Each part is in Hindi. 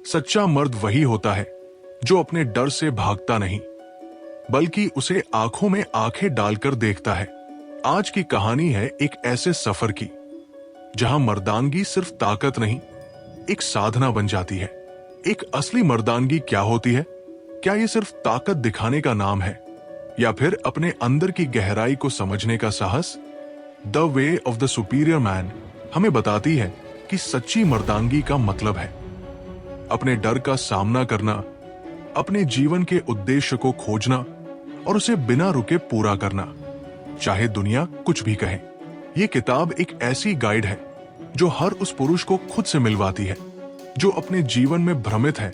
सच्चा मर्द वही होता है जो अपने डर से भागता नहीं, बल्कि उसे आंखों में आंखें डालकर देखता है। आज की कहानी है एक ऐसे सफर की जहां मर्दानगी सिर्फ ताकत नहीं, एक साधना बन जाती है। एक असली मर्दानगी क्या होती है? क्या ये सिर्फ ताकत दिखाने का नाम है, या फिर अपने अंदर की गहराई को समझने का साहस? The way of the superior man हमें बताती है कि सच्ची मर्दानगी का मतलब है अपने डर का सामना करना, अपने जीवन के उद्देश्य को खोजना और उसे बिना रुके पूरा करना, चाहे दुनिया कुछ भी कहे। ये किताब एक ऐसी गाइड है जो हर उस पुरुष को खुद से मिलवाती है जो अपने जीवन में भ्रमित है,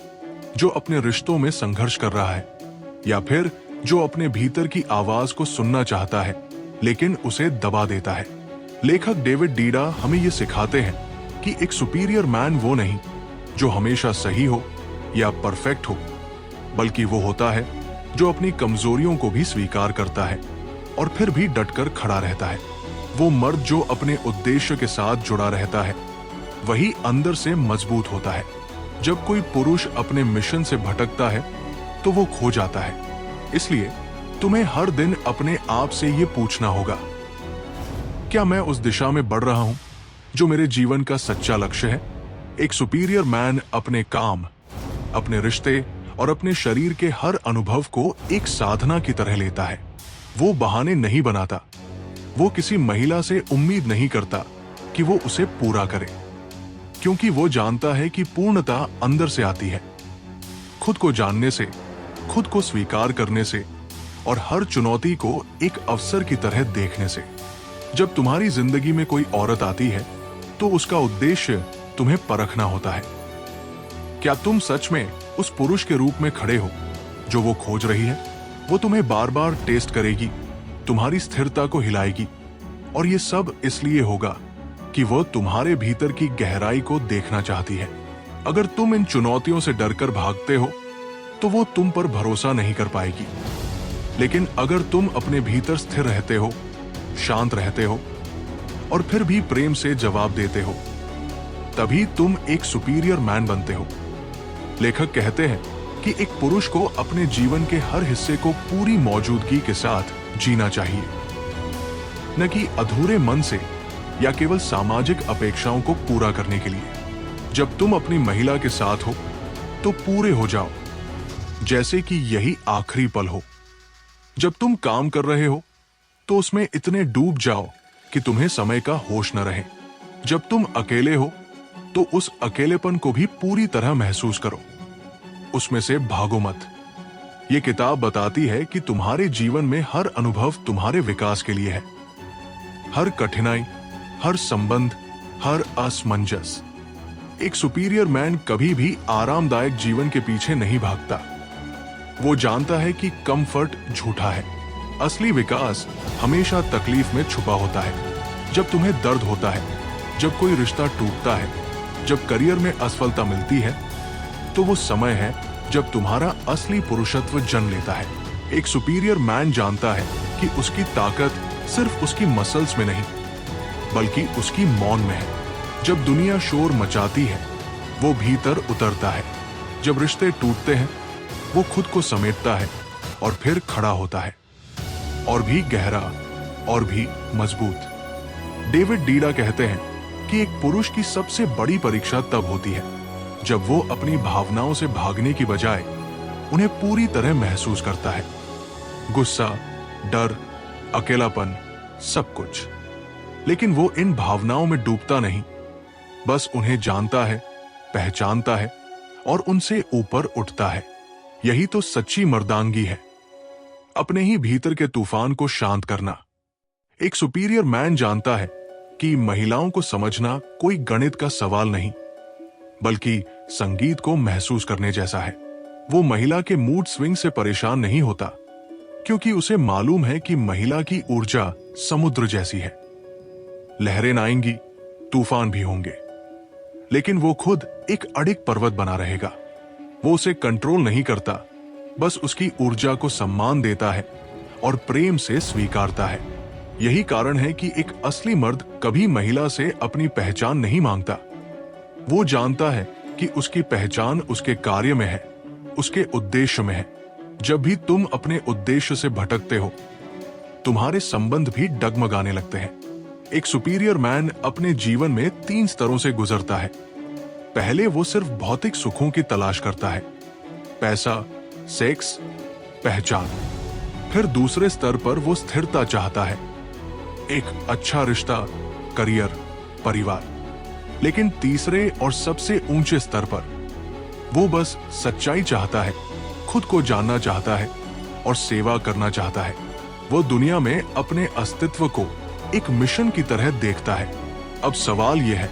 जो अपने रिश्तों में संघर्ष कर रहा है, या फिर जो अपने भीतर की आवाज को सुनना चाहता है लेकिन उसे दबा देता है। लेखक डेविड डीडा हमें ये सिखाते हैं कि एक सुपीरियर मैन वो नहीं जो हमेशा सही हो या परफेक्ट हो, बल्कि वो होता है जो अपनी कमजोरियों को भी स्वीकार करता है और फिर भी डटकर खड़ा रहता है। वो मर्द जो अपने उद्देश्य के साथ जुड़ा रहता है वही अंदर से मजबूत होता है। जब कोई पुरुष अपने मिशन से भटकता है तो वो खो जाता है। इसलिए तुम्हें हर दिन अपने आप से ये पूछना होगा, क्या मैं उस दिशा में बढ़ रहा हूं जो मेरे जीवन का सच्चा लक्ष्य है? एक सुपीरियर मैन अपने काम, अपने रिश्ते और अपने शरीर के हर अनुभव को एक साधना की तरह लेता है। वो बहाने नहीं बनाता, वो किसी महिला से उम्मीद नहीं करता कि वो उसे पूरा करे, क्योंकि वो जानता है कि पूर्णता अंदर से आती है, खुद को जानने से, खुद को स्वीकार करने से और हर चुनौती को एक अवसर की तरह देखने से। जब तुम्हारी जिंदगी में कोई औरत आती है तो उसका उद्देश्य तुम्हें परखना होता है। क्या तुम सच में उस पुरुष के रूप में खड़े हो जो वो खोज रही है? वो तुम्हें बार बार टेस्ट करेगी, तुम्हारी स्थिरता को हिलाएगी, और ये सब इसलिए होगा कि वो तुम्हारे भीतर की गहराई को देखना चाहती है। अगर तुम इन चुनौतियों से डरकर भागते हो तो वो तुम पर भरोसा नहीं कर पाएगी। लेकिन अगर तुम अपने भीतर स्थिर रहते हो, शांत रहते हो और फिर भी प्रेम से जवाब देते हो, तभी तुम एक सुपीरियर मैन बनते हो। लेखक कहते हैं कि एक पुरुष को अपने जीवन के हर हिस्से को पूरी मौजूदगी के साथ जीना चाहिए, न कि अधूरे मन से या केवल सामाजिक अपेक्षाओं को पूरा करने के लिए। जब तुम अपनी महिला के साथ हो तो पूरे हो जाओ, जैसे कि यही आखिरी पल हो। जब तुम काम कर रहे हो तो उसमें इतने डूब जाओ कि तुम्हें समय का होश न रहे। जब तुम अकेले हो तो उस अकेलेपन को भी पूरी तरह महसूस करो, उसमें से भागो मत। ये किताब बताती है कि तुम्हारे जीवन में हर अनुभव तुम्हारे विकास के लिए है। हर कठिनाई, हर संबंध, हर असमंजस। एक सुपीरियर मैन कभी भी आरामदायक जीवन के पीछे नहीं भागता। वो जानता है कि कंफर्ट झूठा है। असली विकास हमेशा तकलीफ में छुपा होता है। जब तुम्हें दर्द होता है, जब कोई रिश्ता टूटता है, जब करियर में असफलता मिलती है, तो वो समय है जब तुम्हारा असली पुरुषत्व जन्म लेता है। एक सुपीरियर मैन जानता है कि उसकी ताकत सिर्फ उसकी मसल्स में नहीं, बल्कि उसकी मौन में है। जब दुनिया शोर मचाती है, वो भीतर उतरता है। जब रिश्ते टूटते हैं, वो खुद को समेटता है और फिर खड़ा होता है, और भी गहरा और भी मजबूत। डेविड डीडा कहते हैं कि एक पुरुष की सबसे बड़ी परीक्षा तब होती है जब वो अपनी भावनाओं से भागने की बजाय उन्हें पूरी तरह महसूस करता है। गुस्सा, डर, अकेलापन, सब कुछ। लेकिन वो इन भावनाओं में डूबता नहीं, बस उन्हें जानता है, पहचानता है और उनसे ऊपर उठता है। यही तो सच्ची मर्दानगी है, अपने ही भीतर के तूफान को शांत करना। एक सुपीरियर मैन जानता है कि महिलाओं को समझना कोई गणित का सवाल नहीं, बल्कि संगीत को महसूस करने जैसा है। वो महिला के मूड स्विंग से परेशान नहीं होता, क्योंकि उसे मालूम है कि महिला की ऊर्जा समुद्र जैसी है। लहरें आएंगी, तूफान भी होंगे, लेकिन वो खुद एक अडिग पर्वत बना रहेगा। वो उसे कंट्रोल नहीं करता, बस उसकी ऊर्जा को सम्मान देता है और प्रेम से स्वीकारता है। यही कारण है कि एक असली मर्द कभी महिला से अपनी पहचान नहीं मांगता। वो जानता है कि उसकी पहचान उसके कार्य में है, उसके उद्देश्य में है। जब भी तुम अपने उद्देश्य से भटकते हो, तुम्हारे संबंध भी डगमगाने लगते हैं। एक सुपीरियर मैन अपने जीवन में 3 स्तरों से गुजरता है। पहले वो सिर्फ भौतिक सुखों की तलाश करता है, पैसा, सेक्स, पहचान। फिर दूसरे स्तर पर वो स्थिरता चाहता है, एक अच्छा रिश्ता, करियर, परिवार। लेकिन तीसरे और सबसे ऊंचे स्तर पर वो बस सच्चाई चाहता है, खुद को जानना चाहता है और सेवा करना चाहता है। वो दुनिया में अपने अस्तित्व को एक मिशन की तरह देखता है। अब सवाल यह है,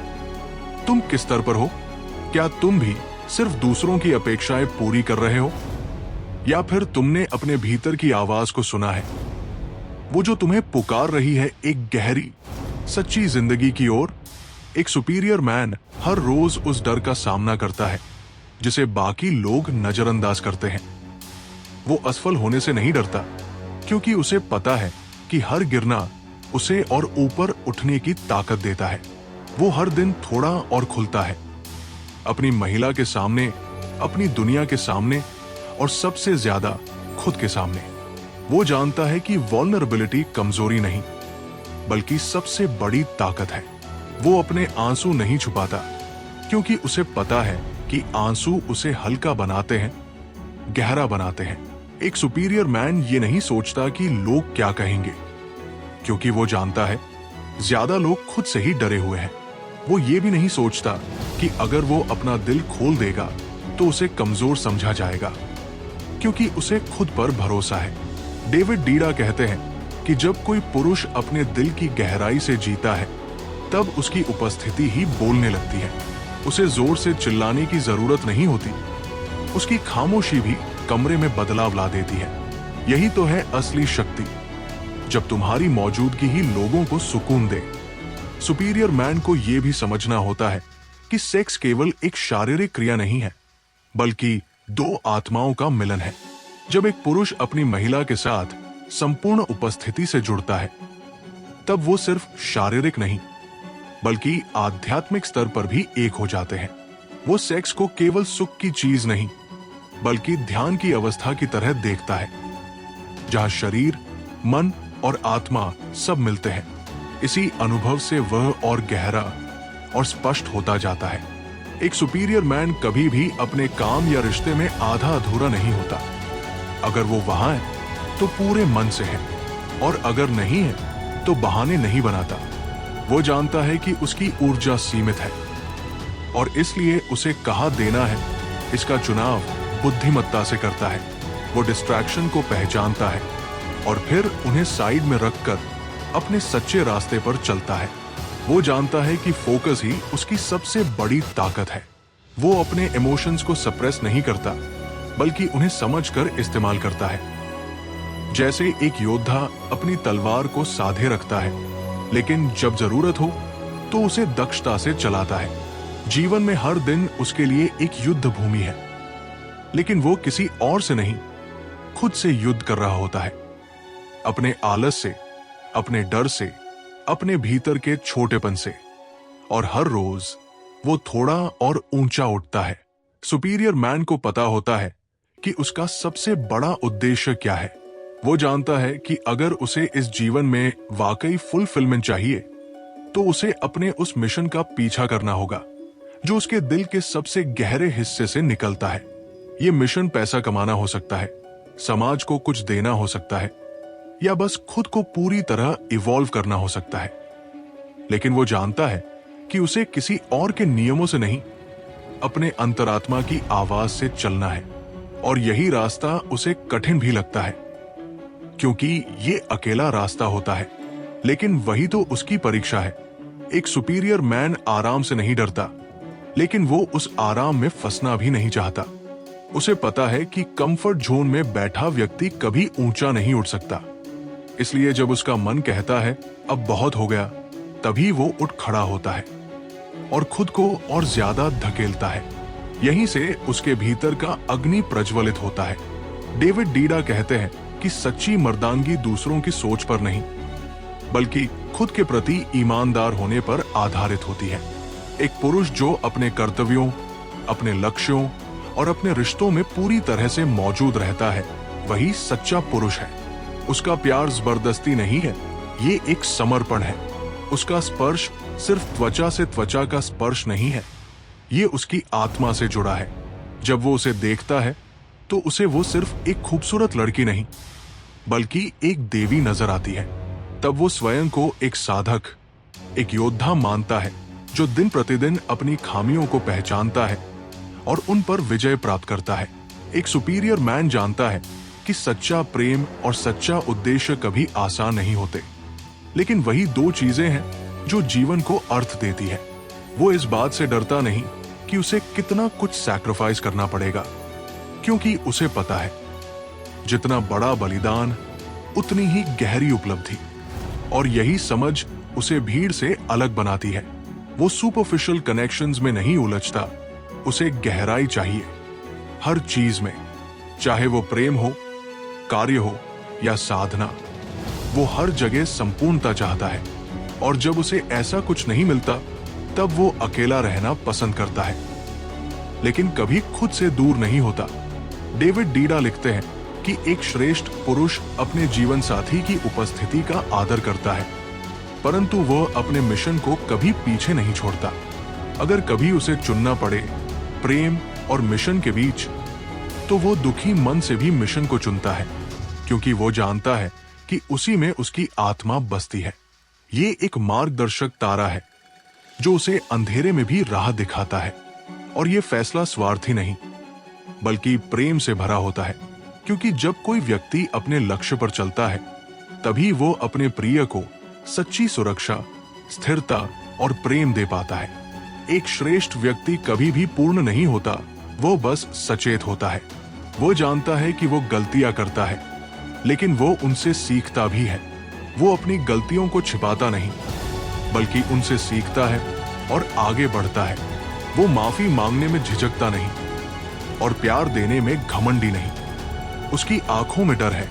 तुम किस स्तर पर हो? क्या तुम भी सिर्फ दूसरों की अपेक्षाएं पूरी कर रहे हो, या फिर तुमने अपने भीतर की आवाज को सुना है, वो जो तुम्हें पुकार रही है एक गहरी, सच्ची जिंदगी की ओर? एक सुपीरियर मैन हर रोज उस डर का सामना करता है जिसे बाकी लोग नजरअंदाज करते हैं। वो असफल होने से नहीं डरता, क्योंकि उसे पता है कि हर गिरना उसे और ऊपर उठने की ताकत देता है। वो हर दिन थोड़ा और खुलता है, अपनी महिला के सामने, अपनी दुनिया के सामने और सबसे ज्यादा खुद के सामने। वो जानता है कि वल्नरेबिलिटी कमजोरी नहीं, बल्कि सबसे बड़ी ताकत है। वो अपने आंसू नहीं छुपाता, क्योंकि उसे पता है कि आंसू उसे हल्का बनाते हैं, गहरा बनाते हैं। एक सुपीरियर मैन ये नहीं सोचता कि लोग क्या कहेंगे, क्योंकि वो जानता है ज्यादा लोग खुद से ही डरे हुए हैं। वो ये भी नहीं सोचता कि अगर वो अपना दिल खोल देगा तो उसे कमजोर समझा जाएगा, क्योंकि उसे खुद पर भरोसा है। डेविड डीडा कहते हैं कि जब कोई पुरुष अपने दिल की गहराई से जीता है, तब उसकी उपस्थिति ही बोलने लगती है। उसे जोर से चिल्लाने की जरूरत नहीं होती, उसकी खामोशी भी कमरे में बदलाव ला देती है। यही तो है असली शक्ति, जब तुम्हारी मौजूदगी ही लोगों को सुकून दे। सुपीरियर मैन को यह भी समझना होता है कि सेक्स केवल एक शारीरिक क्रिया नहीं है, बल्कि 2 आत्माओं का मिलन है। जब एक पुरुष अपनी महिला के साथ संपूर्ण उपस्थिति से जुड़ता है, तब वो सिर्फ शारीरिक नहीं, बल्कि आध्यात्मिक स्तर पर भी एक हो जाते हैं। वो सेक्स को केवल सुख की चीज नहीं, बल्कि ध्यान की अवस्था की तरह देखता है, जहां शरीर, मन और आत्मा सब मिलते हैं। इसी अनुभव से वह और गहरा और स्पष्ट होता जाता है। एक सुपीरियर मैन कभी भी अपने काम या रिश्ते में आधा अधूरा नहीं होता। अगर वो वहां है तो पूरे मन से है, और अगर नहीं है तो बहाने नहीं बनाता। वो जानता है कि उसकी ऊर्जा सीमित है, और इसलिए उसे कहाँ देना है, इसका चुनाव बुद्धिमत्ता से करता है। वो डिस्ट्रैक्शन को पहचानता है और फिर उन्हें साइड में रखकर अपने सच्चे रास्ते पर चलता है। वो जानता है कि फोकस ही उसकी सबसे बड़ी ताकत है। वो अपने इमोशंस को सप्रेस नहीं करता, बल्कि उन्हें समझकर इस्तेमाल करता है। जैसे एक योद्धा अपनी तलवार को साधे रखता है, लेकिन जब जरूरत हो तो उसे दक्षता से चलाता है। जीवन में हर दिन उसके लिए एक युद्ध भूमि है, लेकिन वो किसी और से नहीं, खुद से युद्ध कर रहा होता है। अपने आलस से, अपने डर से, अपने भीतर के छोटेपन से। और हर रोज वो थोड़ा और ऊंचा उठता है। सुपीरियर मैन को पता होता है कि उसका सबसे बड़ा उद्देश्य क्या है। वो जानता है कि अगर उसे इस जीवन में वाकई फुलफिलमेंट चाहिए, तो उसे अपने उस मिशन का पीछा करना होगा जो उसके दिल के सबसे गहरे हिस्से से निकलता है। ये मिशन पैसा कमाना हो सकता है, समाज को कुछ देना हो सकता है, या बस खुद को पूरी तरह इवॉल्व करना हो सकता है। लेकिन वो जानता है कि उसे किसी और के नियमों से नहीं, अपने अंतरात्मा की आवाज से चलना है। और यही रास्ता उसे कठिन भी लगता है, क्योंकि ये अकेला रास्ता होता है, लेकिन वही तो उसकी परीक्षा है। एक सुपीरियर मैन आराम से नहीं डरता, लेकिन वो उस आराम में फंसना भी नहीं चाहता। उसे पता है कि कंफर्ट जोन में बैठा व्यक्ति कभी ऊंचा नहीं उठ सकता। इसलिए जब उसका मन कहता है अब बहुत हो गया, तभी वो उठ खड़ा होता है और खुद को और ज्यादा धकेलता है। यहीं से उसके भीतर का अग्नि प्रज्वलित होता है। डेविड डीडा कहते हैं कि सच्ची मर्दानगी दूसरों की सोच पर नहीं, बल्कि खुद के प्रति ईमानदार होने पर आधारित होती है। एक पुरुष जो अपने कर्तव्यों, अपने लक्ष्यों और अपने रिश्तों में पूरी तरह से मौजूद रहता है, वही सच्चा पुरुष है। उसका प्यार जबरदस्ती नहीं है, ये एक समर्पण है। उसका स्पर्श सिर्फ त्वचा से त्वचा का स्पर्श नहीं है, ये उसकी आत्मा से जुड़ा है। जब वो उसे देखता है तो उसे वो सिर्फ एक खूबसूरत लड़की नहीं बल्कि एक देवी नजर आती है। तब वो स्वयं को एक साधक, एक योद्धा मानता है जो दिन प्रतिदिन अपनी खामियों को पहचानता है और उन पर विजय प्राप्त करता है। एक सुपीरियर मैन जानता है कि सच्चा प्रेम और सच्चा उद्देश्य कभी आसान नहीं होते, लेकिन वही दो चीजें हैं जो जीवन को अर्थ देती है। वो इस बात से डरता नहीं कि उसे कितना कुछ सैक्रिफाइस करना पड़ेगा, क्योंकि उसे पता है जितना बड़ा बलिदान उतनी ही गहरी उपलब्धि। और यही समझ उसे भीड़ से अलग बनाती है। वो सुपरफिशियल कनेक्शंस में नहीं उलझता, उसे गहराई चाहिए हर चीज में, चाहे वो प्रेम हो, कार्य हो या साधना। वो हर जगह संपूर्णता चाहता है, और जब उसे ऐसा कुछ नहीं मिलता तब वो अकेला रहना पसंद करता है, लेकिन कभी खुद से दूर नहीं होता। डेविड डीडा लिखते हैं कि एक श्रेष्ठ पुरुष अपने जीवन साथी की उपस्थिति का आदर करता है, परंतु वह अपने मिशन को कभी पीछे नहीं छोड़ता। अगर कभी उसे चुनना पड़े प्रेम और मिशन के बीच, तो वो दुखी मन से भी मिशन को चुनता है, क्योंकि वो जानता है कि उसी में उसकी आत्मा बसती है। ये एक मार्गदर्शक तारा है जो उसे अंधेरे में भी राह दिखाता है। और ये फैसला स्वार्थी नहीं बल्कि प्रेम से भरा होता है, क्योंकि जब कोई व्यक्ति अपने लक्ष्य पर चलता है तभी वो अपने प्रिय को सच्ची सुरक्षा, स्थिरता और प्रेम दे पाता है। एक श्रेष्ठ व्यक्ति कभी भी पूर्ण नहीं होता, वो बस सचेत होता है। वो जानता है कि वो गलतियां करता है, लेकिन वो उनसे सीखता भी है। वो अपनी गलतियों को छिपाता नहीं बल्कि उनसे सीखता है और आगे बढ़ता है। वो माफी मांगने में झिझकता नहीं और प्यार देने में घमंडी नहीं। उसकी आंखों में डर है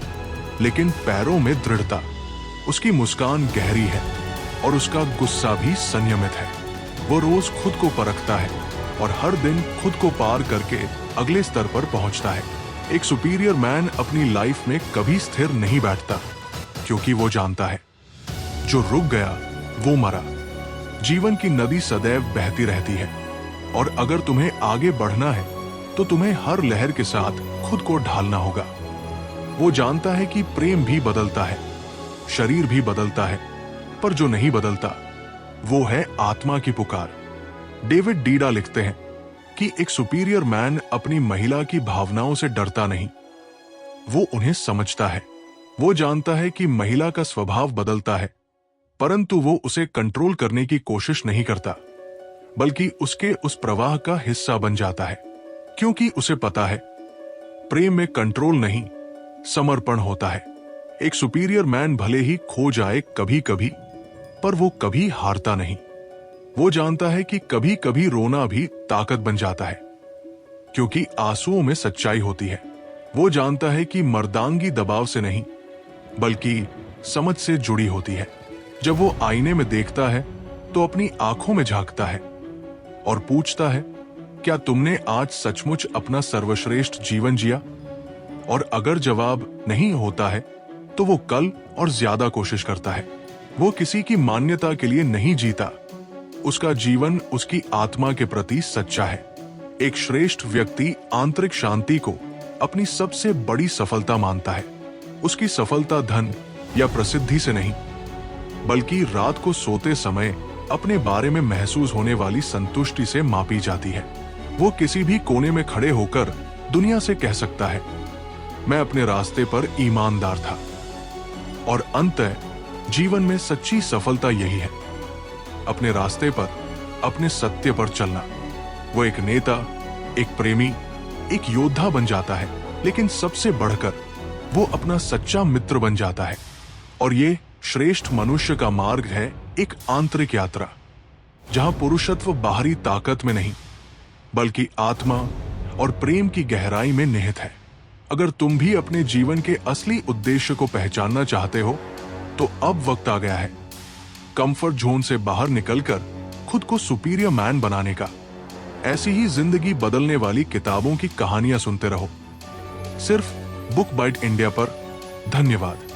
लेकिन पैरों में दृढ़ता। उसकी मुस्कान गहरी है और उसका गुस्सा भी संयमित है। वो रोज खुद को परखता है और हर दिन खुद को पार करके अगले स्तर पर पहुंचता है। एक सुपीरियर मैन अपनी लाइफ में कभी स्थिर नहीं बैठता, क्योंकि वो जानता है जो रुक गया वो मरा। जीवन की नदी सदैव बहती रहती है, और अगर तुम्हें आगे बढ़ना है तो तुम्हें हर लहर के साथ खुद को ढालना होगा। वो जानता है कि प्रेम भी बदलता है, शरीर भी बदलता है, पर जो नहीं बदलता वो है आत्मा की पुकार। डेविड डीडा लिखते हैं कि एक सुपीरियर मैन अपनी महिला की भावनाओं से डरता नहीं, वो उन्हें समझता है। वो जानता है कि महिला का स्वभाव बदलता है, परंतु वो उसे कंट्रोल करने की कोशिश नहीं करता, बल्कि उसके उस प्रवाह का हिस्सा बन जाता है, क्योंकि उसे पता है प्रेम में कंट्रोल नहीं, समर्पण होता है। एक सुपीरियर मैन भले ही खो जाए कभी कभी, पर वो कभी हारता नहीं। वो जानता है कि कभी कभी रोना भी ताकत बन जाता है, क्योंकि आंसुओं में सच्चाई होती है। वो जानता है कि मर्दांगी दबाव से नहीं बल्कि समझ से जुड़ी होती है। जब वो आईने में देखता है तो अपनी आंखों में झांकता है और पूछता है, क्या तुमने आज सचमुच अपना सर्वश्रेष्ठ जीवन जिया? और अगर जवाब नहीं होता है तो वो कल और ज्यादा कोशिश करता है। वो किसी की मान्यता के लिए नहीं जीता, उसका जीवन उसकी आत्मा के प्रति सच्चा है। एक श्रेष्ठ व्यक्ति आंतरिक शांति को अपनी सबसे बड़ी सफलता मानता है। उसकी सफलता धन या प्रसिद्धि से नहीं, बल्कि रात को सोते समय अपने बारे में महसूस होने वाली संतुष्टि से मापी जाती है। वो किसी भी कोने में खड़े होकर दुनिया से कह सकता है, मैं अपने रास्ते पर ईमानदार था। और अंततः जीवन में सच्ची सफलता यही है, अपने रास्ते पर अपने सत्य पर चलना। वो एक नेता, एक प्रेमी, एक योद्धा बन जाता है, लेकिन सबसे बढ़कर वो अपना सच्चा मित्र बन जाता है। और ये श्रेष्ठ मनुष्य का मार्ग है एक आंतरिक यात्रा, जहां पुरुषत्व बाहरी ताकत में नहीं बल्कि आत्मा और प्रेम की गहराई में निहित है। अगर तुम भी अपने जीवन के असली उद्देश्य को पहचानना चाहते हो तो अब वक्त आ गया है कंफर्ट जोन से बाहर निकलकर खुद को सुपीरियर मैन बनाने का। ऐसी ही जिंदगी बदलने वाली किताबों की कहानियां सुनते रहो, सिर्फ बुक बाइट इंडिया पर। धन्यवाद।